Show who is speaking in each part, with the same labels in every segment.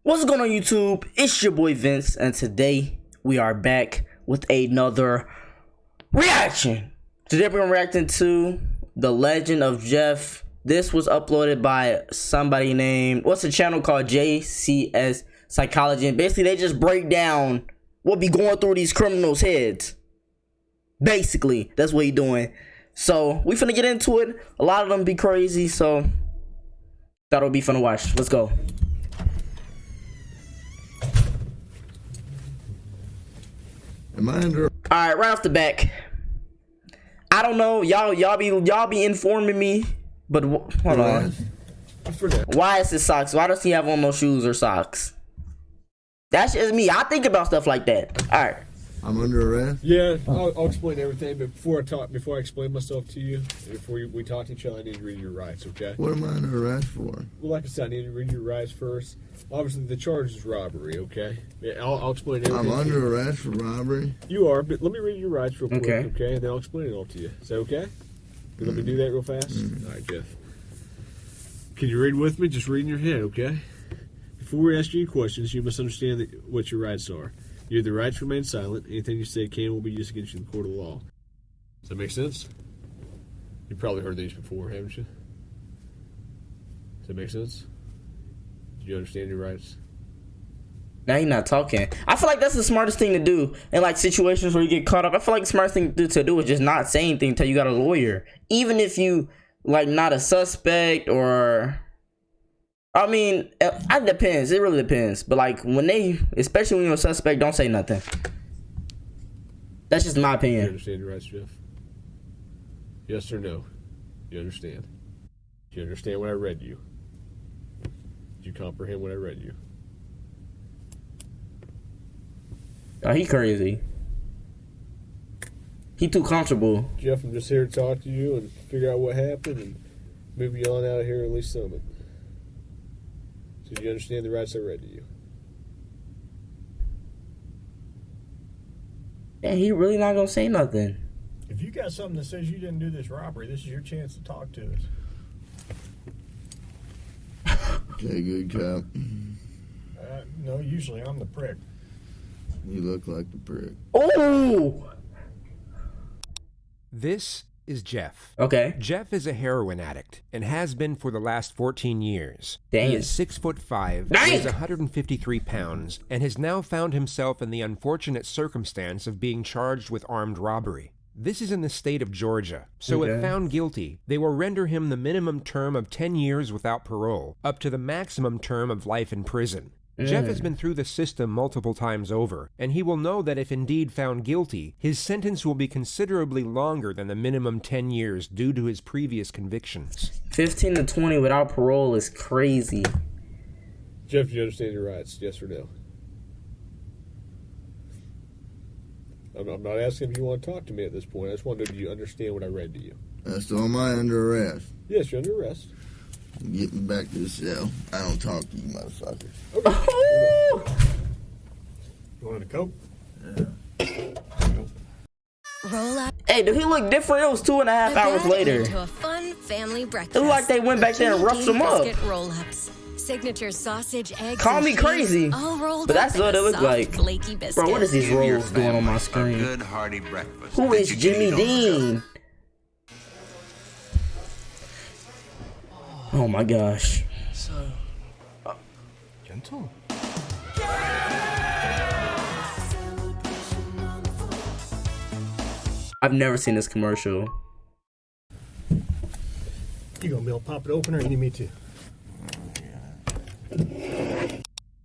Speaker 1: What's going on YouTube? It's your boy Vince, and today we are back with another reaction. Today we're reacting to The Legend of Jeff. This was uploaded by somebody named, what's the channel called? JCS Psychology. And basically they just break down what be going through these criminals' heads. Basically, that's what he doing. So we finna get into it. A lot of them be crazy, so thought it would be fun to watch. Let's go. Alright, right off the back, I don't know, y'all be informing me, but hold on. Why is his socks? Why does he have on no shoes or socks? That's just me. I think about stuff like that. Alright.
Speaker 2: I'm under arrest?
Speaker 3: Yeah, I'll explain everything, but before I explain myself to you, before we talk to each other, I need to read your rights, okay?
Speaker 2: What am I under arrest for?
Speaker 3: Well, like I said, I need to read your rights first. Obviously, the charge is robbery, okay? Yeah, I'll explain everything.
Speaker 2: I'm under arrest for robbery?
Speaker 3: You are, but let me read your rights real quick,
Speaker 1: okay?
Speaker 3: And then I'll explain it all to you. Is that okay? Let me do that real fast? All right, Jeff. Can you read with me? Just read in your head, okay? Before we ask you any questions, you must understand what your rights are. You have the right to remain silent. Anything you say can and will be used against you in the court of law. Does that make sense? You've probably heard these before, haven't you? Does that make sense? Do you understand your rights?
Speaker 1: Now you're not talking. I feel like that's the smartest thing to do in like situations where you get caught up. I feel like the smartest thing to do is just not say anything until you got a lawyer. Even if you like not a suspect or... I mean, it depends. It really depends. But like especially when you're a suspect, don't say nothing. That's just my opinion.
Speaker 3: You understand your rights, Jeff? Yes or no? You understand? Do you understand what I read you? Did you comprehend what I read you?
Speaker 1: Oh, he crazy. He too comfortable.
Speaker 3: Jeff, I'm just here to talk to you and figure out what happened and move you on out of here at least some of it. So do you understand the rights I read to you?
Speaker 1: Yeah, he really not gonna say nothing.
Speaker 4: If you got something that says you didn't do this robbery, this is your chance to talk to us.
Speaker 2: Okay, good cop.
Speaker 4: No, usually I'm the prick.
Speaker 2: You look like the prick.
Speaker 1: Oh!
Speaker 5: This is Jeff.
Speaker 1: Okay.
Speaker 5: Jeff is a heroin addict and has been for the last 14 years.
Speaker 1: Dang.
Speaker 5: He is 6'5",
Speaker 1: Dang.
Speaker 5: weighs 153 pounds, and has now found himself in the unfortunate circumstance of being charged with armed robbery. This is in the state of Georgia, so if found guilty, they will render him the minimum term of 10 years without parole, up to the maximum term of life in prison. Jeff has been through the system multiple times over, and he will know that if indeed found guilty, his sentence will be considerably longer than the minimum 10 years due to his previous convictions.
Speaker 1: 15 to 20 without parole is crazy.
Speaker 3: Jeff, do you understand your rights? Yes or no? I'm not asking if you want to talk to me at this point. I just wondered, do you understand what I read to you?
Speaker 2: So am I under arrest?
Speaker 3: Yes, you're under arrest.
Speaker 2: Get me back to the cell. I don't talk to you motherfuckers.
Speaker 3: Okay.
Speaker 4: You want a Coke?
Speaker 2: Yeah.
Speaker 6: Roll up.
Speaker 1: Hey, did he look different? It was 2.5 hours later.
Speaker 6: To a fun family breakfast.
Speaker 1: It looked like they went back there and roughed him up.
Speaker 6: Roll-ups. Signature sausage, eggs,
Speaker 1: Call me crazy,
Speaker 6: but
Speaker 1: that's what it looked like. Bro, what is these rolls doing on my screen?
Speaker 7: Good hearty breakfast.
Speaker 1: Who is Jimmy Dean? Oh my gosh.
Speaker 4: So gentle.
Speaker 1: I've never seen this commercial.
Speaker 4: You gonna be able to pop it open, or you need me to?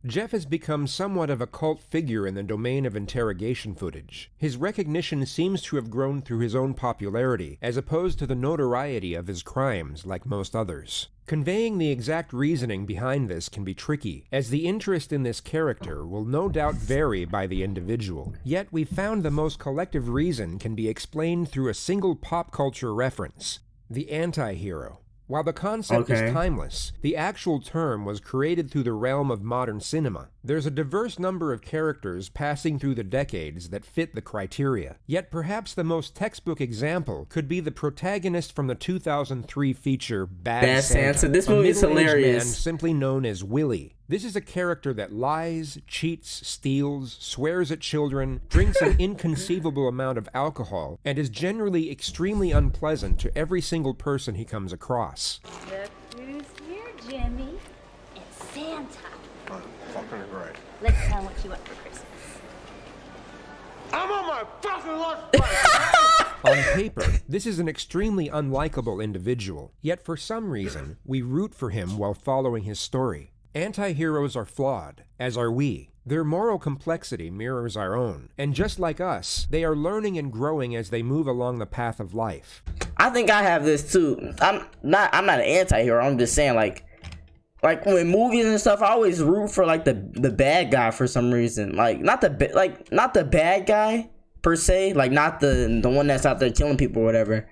Speaker 5: Jeff has become somewhat of a cult figure in the domain of interrogation footage. His recognition seems to have grown through his own popularity, as opposed to the notoriety of his crimes, like most others. Conveying the exact reasoning behind this can be tricky, as the interest in this character will no doubt vary by the individual. Yet we've found the most collective reason can be explained through a single pop culture reference: the anti-hero. While the concept is timeless, the actual term was created through the realm of modern cinema. There's a diverse number of characters passing through the decades that fit the criteria. Yet perhaps the most textbook example could be the protagonist from the 2003 feature Bad Santa.
Speaker 1: This movie is hilarious.
Speaker 5: Man simply known as Willie. This is a character that lies, cheats, steals, swears at children, drinks an inconceivable amount of alcohol, and is generally extremely unpleasant to every single person he comes across.
Speaker 7: Look who's here, Jimmy. It's Santa.
Speaker 8: Oh, fucking great.
Speaker 7: Let's tell him what you want for Christmas.
Speaker 8: I'm on my fucking lunch break!
Speaker 5: On paper, this is an extremely unlikable individual, yet for some reason, we root for him while following his story. Anti-heroes are flawed, as are we. Their moral complexity mirrors our own, and just like us, they are learning and growing as they move along the path of life.
Speaker 1: I think I have this too. I'm not an anti-hero. I'm just saying, like when movies and stuff, I always root for like the bad guy for some reason. Like not the bad guy per se, like not the one that's out there killing people or whatever.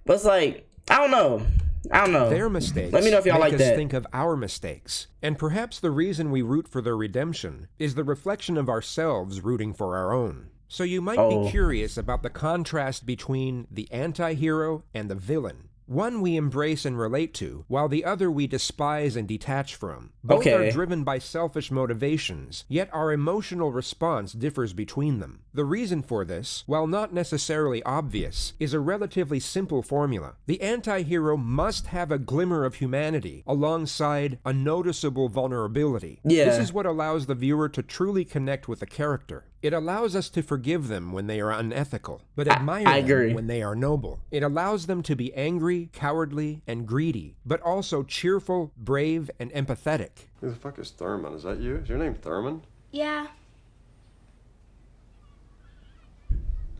Speaker 1: But it's like I don't know.
Speaker 5: Their mistakes
Speaker 1: Let me know if y'all
Speaker 5: make
Speaker 1: like
Speaker 5: us
Speaker 1: that.
Speaker 5: think of our mistakes. And perhaps the reason we root for their redemption is the reflection of ourselves rooting for our own. So you might be curious about the contrast between the anti-hero and the villain. One we embrace and relate to, while the other we despise and detach from. Both are driven by selfish motivations, yet our emotional response differs between them. The reason for this, while not necessarily obvious, is a relatively simple formula. The anti-hero must have a glimmer of humanity alongside a noticeable vulnerability.
Speaker 1: Yeah.
Speaker 5: This is what allows the viewer to truly connect with the character. It allows us to forgive them when they are unethical, but admire them when they are noble. It allows them to be angry, cowardly, and greedy, but also cheerful, brave, and empathetic.
Speaker 9: Who the fuck is Thurman? Is that you? Is your name Thurman?
Speaker 7: Yeah.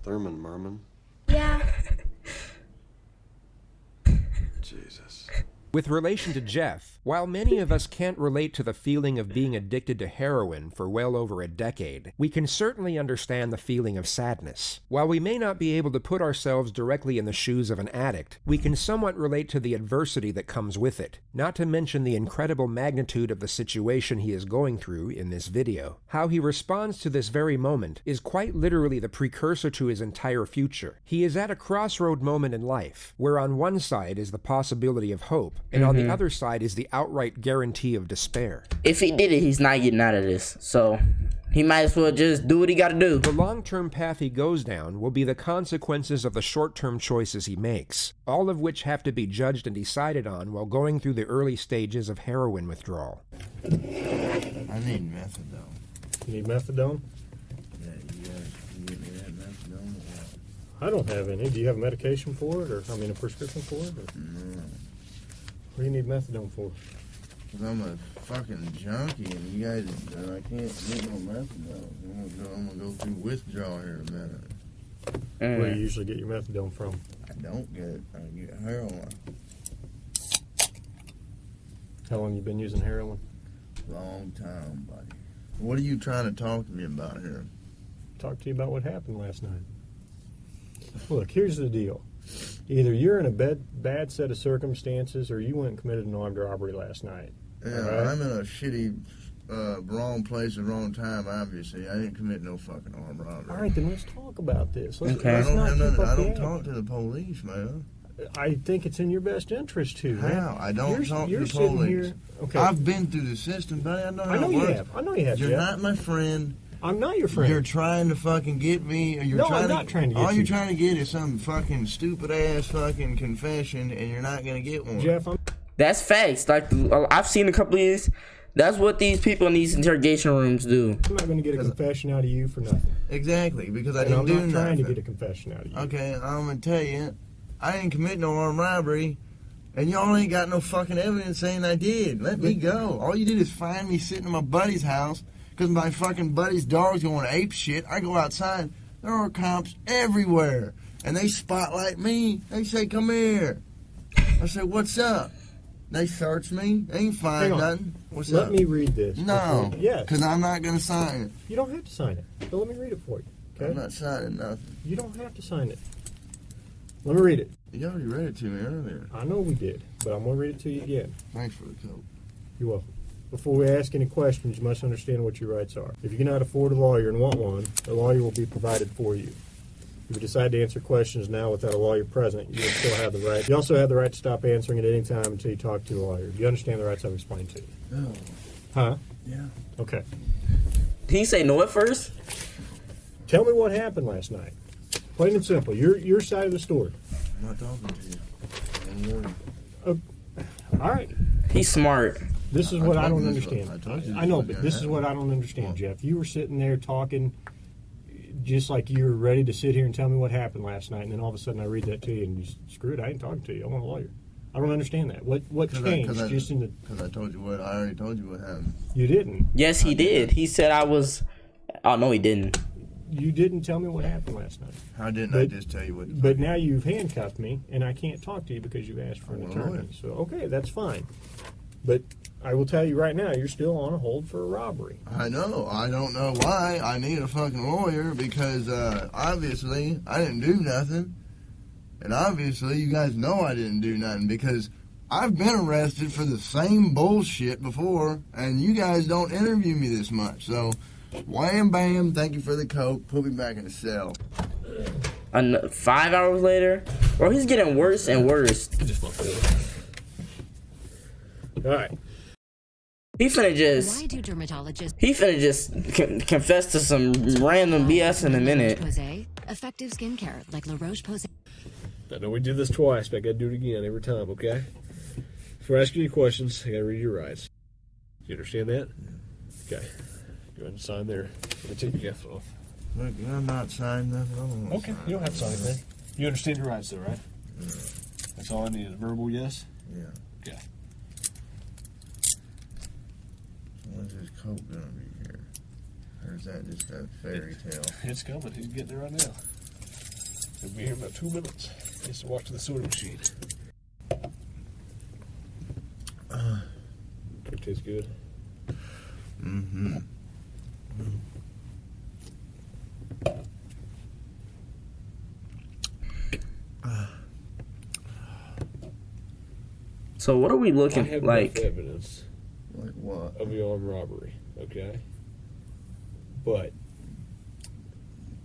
Speaker 9: Thurman Merman?
Speaker 7: Yeah.
Speaker 9: Jesus.
Speaker 5: With relation to Jeff, while many of us can't relate to the feeling of being addicted to heroin for well over a decade, we can certainly understand the feeling of sadness. While we may not be able to put ourselves directly in the shoes of an addict, we can somewhat relate to the adversity that comes with it, not to mention the incredible magnitude of the situation he is going through in this video. How he responds to this very moment is quite literally the precursor to his entire future. He is at a crossroad moment in life, where on one side is the possibility of hope, and on the other side is the outright guarantee of despair.
Speaker 1: If he did it, he's not getting out of this. So he might as well just do what he gotta do.
Speaker 5: The long-term path he goes down will be the consequences of the short-term choices he makes, all of which have to be judged and decided on while going through the early stages of heroin withdrawal.
Speaker 2: I need methadone.
Speaker 4: You need methadone?
Speaker 2: Yeah, you guys can get me that methadone or what?
Speaker 4: I don't have any. Do you have a medication for it, or a prescription for it? Or?
Speaker 2: No.
Speaker 4: What do you need methadone for?
Speaker 2: Because I'm a fucking junkie and you guys, I can't get no methadone. I'm gonna go through withdrawal here in a minute.
Speaker 4: Where do you usually get your methadone from?
Speaker 2: I don't get it. I get heroin.
Speaker 4: How long you been using heroin?
Speaker 2: Long time, buddy. What are you trying to talk to me about here?
Speaker 4: Talk to you about what happened last night. Look, here's the deal. Either you're in a bad set of circumstances or you went and committed an armed robbery last night.
Speaker 2: Yeah,
Speaker 4: right?
Speaker 2: I'm in a shitty, wrong place at wrong time, obviously. I didn't commit no fucking armed robbery.
Speaker 4: All right, then let's talk about this. Let's
Speaker 2: I don't
Speaker 4: not
Speaker 2: have
Speaker 4: keep
Speaker 2: nothing.
Speaker 4: up
Speaker 2: I
Speaker 4: the
Speaker 2: don't
Speaker 4: act.
Speaker 2: talk to the police, man.
Speaker 4: I think it's in your best interest to.
Speaker 2: How?
Speaker 4: Man.
Speaker 2: I don't talk to
Speaker 4: you're
Speaker 2: the
Speaker 4: sitting
Speaker 2: police.
Speaker 4: Here, okay.
Speaker 2: I've been through the system, buddy. I know how
Speaker 4: I know
Speaker 2: it
Speaker 4: you
Speaker 2: works.
Speaker 4: have. I know you have.
Speaker 2: You're
Speaker 4: Jeff.
Speaker 2: not my friend.
Speaker 4: I'm not your friend.
Speaker 2: You're trying to fucking get me. Or
Speaker 4: I'm not trying to get
Speaker 2: all
Speaker 4: you.
Speaker 2: you're trying to get is some fucking stupid ass fucking confession, and you're not gonna get one.
Speaker 4: Jeff,
Speaker 1: That's facts. Like I've seen a couple of these. That's what these people in these interrogation rooms do.
Speaker 4: I'm not going to get a confession out of you for nothing.
Speaker 2: Exactly, because I
Speaker 4: And
Speaker 2: didn't
Speaker 4: I'm
Speaker 2: do
Speaker 4: not
Speaker 2: nothing.
Speaker 4: trying to get a confession out of you.
Speaker 2: Okay, I'm gonna tell you, I didn't commit no armed robbery, and y'all ain't got no fucking evidence saying I did. Let me go. All you did is find me sitting in my buddy's house because my fucking buddy's dog's going ape shit. I go outside, there are cops everywhere, and they spotlight me. They say, "Come here." I say, "What's up?" They search me. They ain't find nothing. What's
Speaker 4: Let
Speaker 2: up?
Speaker 4: me read this.
Speaker 2: No.
Speaker 4: Yes.
Speaker 2: Because I'm not gonna sign it.
Speaker 4: You don't have to sign it. So let me read it for you. Okay?
Speaker 2: I'm not signing nothing.
Speaker 4: You don't have to sign it. Let me read it.
Speaker 2: You already read it to me earlier.
Speaker 4: I know we did, but I'm going to read it to you again.
Speaker 2: Thanks for the coat.
Speaker 4: You're welcome. Before we ask any questions, you must understand what your rights are. If you cannot afford a lawyer and want one, a lawyer will be provided for you. If you decide to answer questions now without a lawyer present, you will still have the right. You also have the right to stop answering at any time until you talk to a lawyer. Do you understand the rights I've explained to you?
Speaker 2: No.
Speaker 4: Huh?
Speaker 2: Yeah.
Speaker 4: Okay.
Speaker 1: Did he say no at first?
Speaker 4: Tell me what happened last night. Plain and simple. Your side of the story.
Speaker 2: I'm not talking to you.
Speaker 4: All right.
Speaker 1: He's smart.
Speaker 4: This is
Speaker 2: I
Speaker 4: what I
Speaker 2: told
Speaker 4: don't
Speaker 2: you this
Speaker 4: understand.
Speaker 2: was- I told you
Speaker 4: I
Speaker 2: this
Speaker 4: know,
Speaker 2: was
Speaker 4: but
Speaker 2: gonna
Speaker 4: this is
Speaker 2: happen.
Speaker 4: what I don't understand, Jeff. You were sitting there talking just like you were ready to sit here and tell me what happened last night, and then all of a sudden I read that to you, and you screw it, I ain't talking to you. I want a lawyer. I don't understand that. What changed just in the...
Speaker 2: Because I told you what, I already told you what happened.
Speaker 4: You didn't.
Speaker 1: Yes, he did. He said I was. Oh no, he didn't.
Speaker 4: You didn't tell me what happened last night.
Speaker 2: How didn't I just tell you what?
Speaker 4: But now you've handcuffed me, and I can't talk to you because you asked for an
Speaker 2: I want a lawyer.
Speaker 4: attorney. So, okay, that's fine. But I will tell you right now, you're still on a hold for a robbery.
Speaker 2: I know. I don't know why I need a fucking lawyer because obviously I didn't do nothing. And obviously you guys know I didn't do nothing because I've been arrested for the same bullshit before and you guys don't interview me this much. So, wham bam, thank you for the coke, put me back in the cell.
Speaker 1: And 5 hours later, bro, he's getting worse and worse.
Speaker 4: All right.
Speaker 1: He finna just.
Speaker 6: Why do dermatologists
Speaker 1: He finna just confess to some random BS in a minute.
Speaker 6: Posay effective skincare like La Roche-Posay?
Speaker 3: I know we did this twice, but I gotta do it again every time, okay? Before asking you questions, I gotta read your rights. You understand that? Okay. Go ahead and sign there. Let me take your gift off.
Speaker 2: Look, I'm not signing nothing. I don't want to
Speaker 3: Okay,
Speaker 2: sign
Speaker 3: you don't have to sign anything. You understand your rights, though, right?
Speaker 2: Yeah.
Speaker 3: That's all I need is a verbal yes?
Speaker 2: Yeah.
Speaker 3: Okay.
Speaker 2: So when's this coke gonna be here? Or is that just a fairy tale?
Speaker 3: It's coming. He's getting it right now. He'll be here in about 2 minutes. He has to walk to the soda machine. It tastes good.
Speaker 2: Mm-hmm.
Speaker 1: So what are we
Speaker 3: I
Speaker 1: looking
Speaker 3: have
Speaker 1: like?
Speaker 3: enough evidence
Speaker 2: Like what?
Speaker 3: of the armed robbery, okay? But,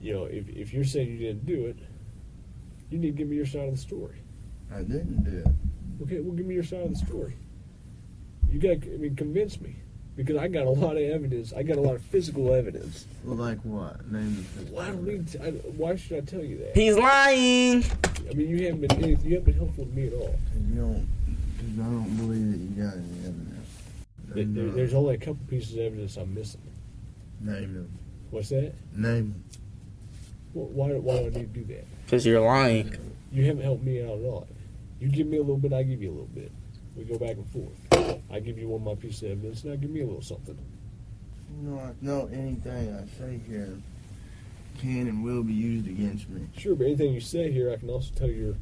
Speaker 3: you know, if you're saying you didn't do it, you need to give me your side of the story.
Speaker 2: I didn't do it.
Speaker 3: Okay, well, give me your side of the story. You got, convince me. Because I got a lot of evidence. I got a lot of physical evidence.
Speaker 2: Well, like what? Name the physical.
Speaker 3: Well, I don't need to, why should I tell you that?
Speaker 1: He's lying.
Speaker 3: I mean, you haven't been helpful to me at all.
Speaker 2: You don't, because I don't believe that you got any evidence.
Speaker 3: There's only a couple pieces of evidence I'm missing.
Speaker 2: Name them.
Speaker 3: What's that?
Speaker 2: Name them.
Speaker 3: Well, why do I need to do that?
Speaker 1: Because you're lying.
Speaker 3: You haven't helped me out at all. You give me a little bit, I give you a little bit. We go back and forth. I give you one of my pieces of evidence, now give me a little something.
Speaker 2: No, anything I say here can and will be used against me.
Speaker 3: Sure, but anything you say here, I can also tell your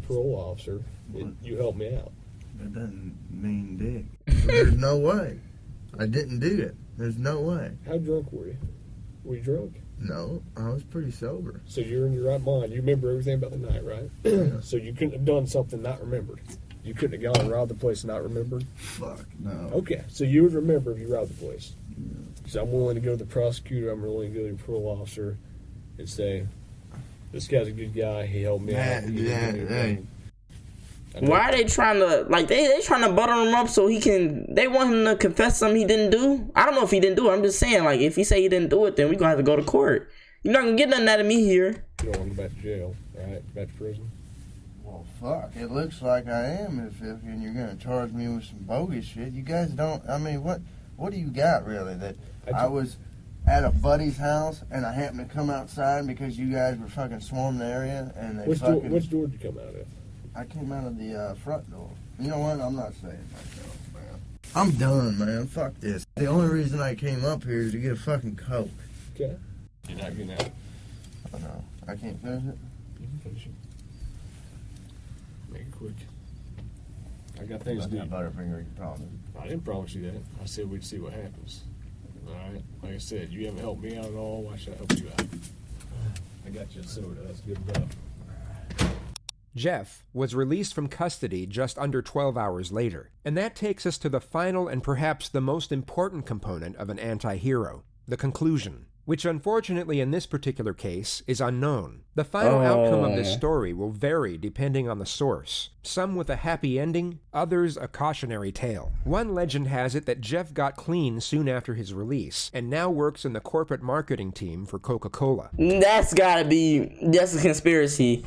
Speaker 3: parole officer that you helped me out.
Speaker 2: That doesn't mean dick. There's no way. I didn't do it. There's no way.
Speaker 3: How drunk were you? Were you drunk?
Speaker 2: No, I was pretty sober.
Speaker 3: So you're in your right mind. You remember everything about the night, right? So you couldn't have done something not remembered. You couldn't have gone and robbed the place and not remembered?
Speaker 2: Fuck, no.
Speaker 3: Okay, so you would remember if you robbed the place. So I'm willing to go to the prosecutor, I'm willing to go to the parole officer and say, this guy's a good guy, he helped me out. He didn't do anything.
Speaker 1: Why are they trying to, like, they trying to butter him up so he can, they want him to confess something he didn't do? I don't know if he didn't do it. I'm just saying, like, if he say he didn't do it, then we're going to have to go to court. You're not going to get nothing out of me here.
Speaker 3: You don't want to go back to jail, right? Back to prison.
Speaker 2: Well, fuck. It looks like I am if and you're going to charge me with some bogus shit. You guys don't, I mean, what do you got, really? That I was at a buddy's house and I happened to come outside because you guys were fucking swarming the area and they
Speaker 3: Which door did you come out of?
Speaker 2: I came out of the front door. You know what? I'm not saying myself, man. I'm done, man. Fuck this. The only reason I came up here is to get a fucking Coke.
Speaker 3: Okay. You're not getting out.
Speaker 2: Oh, no. I can't finish it?
Speaker 3: You can finish it. Make it quick. I got things to do.
Speaker 2: Butterfinger, you promise.
Speaker 3: I didn't promise you that. I said we'd see what happens. All right? Like I said, you haven't helped me out at all. Why should I help you out? I got you a soda. That's good enough.
Speaker 5: Jeff was released from custody just under 12 hours later, and that takes us to the final and perhaps the most important component of an anti-hero, the conclusion. which unfortunately in this particular case is unknown. The final outcome of this story will vary depending on the source, some with a happy ending, others a cautionary tale. One legend has it that Jeff got clean soon after his release, and now works in the corporate marketing team for Coca-Cola.
Speaker 1: That's a conspiracy.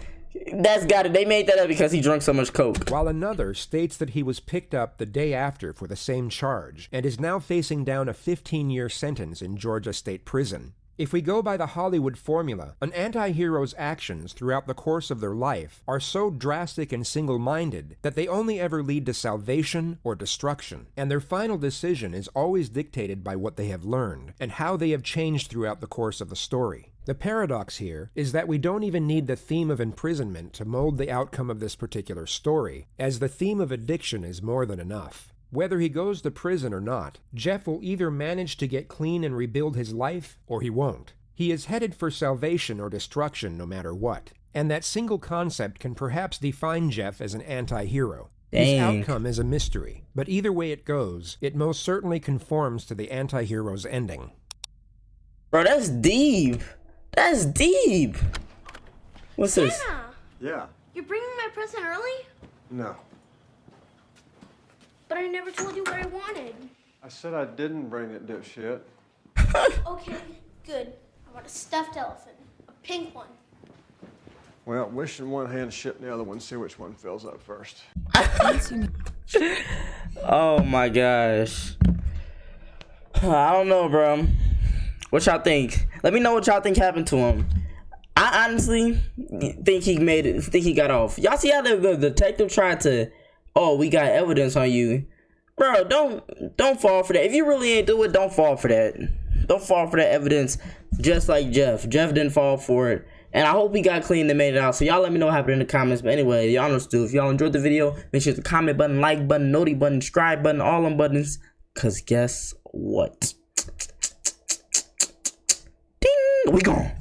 Speaker 1: They made that up because he drank so much Coke.
Speaker 5: While another states that he was picked up the day after for the same charge, and is now facing down a 15-year sentence in Georgia State Prison. If we go by the Hollywood formula, an anti-hero's actions throughout the course of their life are so drastic and single-minded that they only ever lead to salvation or destruction, and their final decision is always dictated by what they have learned, and how they have changed throughout the course of the story. The paradox here is that we don't even need the theme of imprisonment to mold the outcome of this particular story, as the theme of addiction is more than enough. Whether he goes to prison or not, Jeff will either manage to get clean and rebuild his life, or he won't. He is headed for salvation or destruction no matter what, and that single concept can perhaps define Jeff as an anti-hero. His outcome is a mystery, but either way it goes, it most certainly conforms to the anti-hero's ending.
Speaker 1: Bro, that's deep. That's deep. What's this?
Speaker 10: Santa,
Speaker 9: Yeah.
Speaker 10: you're bringing my present early?
Speaker 9: No.
Speaker 10: But I never told you what I wanted.
Speaker 9: I said I didn't bring it, dipshit.
Speaker 10: Okay, good. I want a stuffed elephant. A pink one.
Speaker 9: Well, wish in one hand, shit in the other one. See which one fills up first.
Speaker 1: Oh my gosh. I don't know, bro. What y'all think? Let me know what y'all think happened to him. I honestly think he made it. Think he got off. Y'all see how the detective tried to, oh, we got evidence on you, bro. Don't fall for that. If you really ain't do it, don't fall for that. Don't fall for that evidence. Just like Jeff. Jeff didn't fall for it, and I hope he got clean and made it out. So y'all let me know what happened in the comments. But anyway, y'all know still. If y'all enjoyed the video, make sure to comment button, like button, noti button, subscribe button, all them buttons. Cause guess what? Ding! We gone.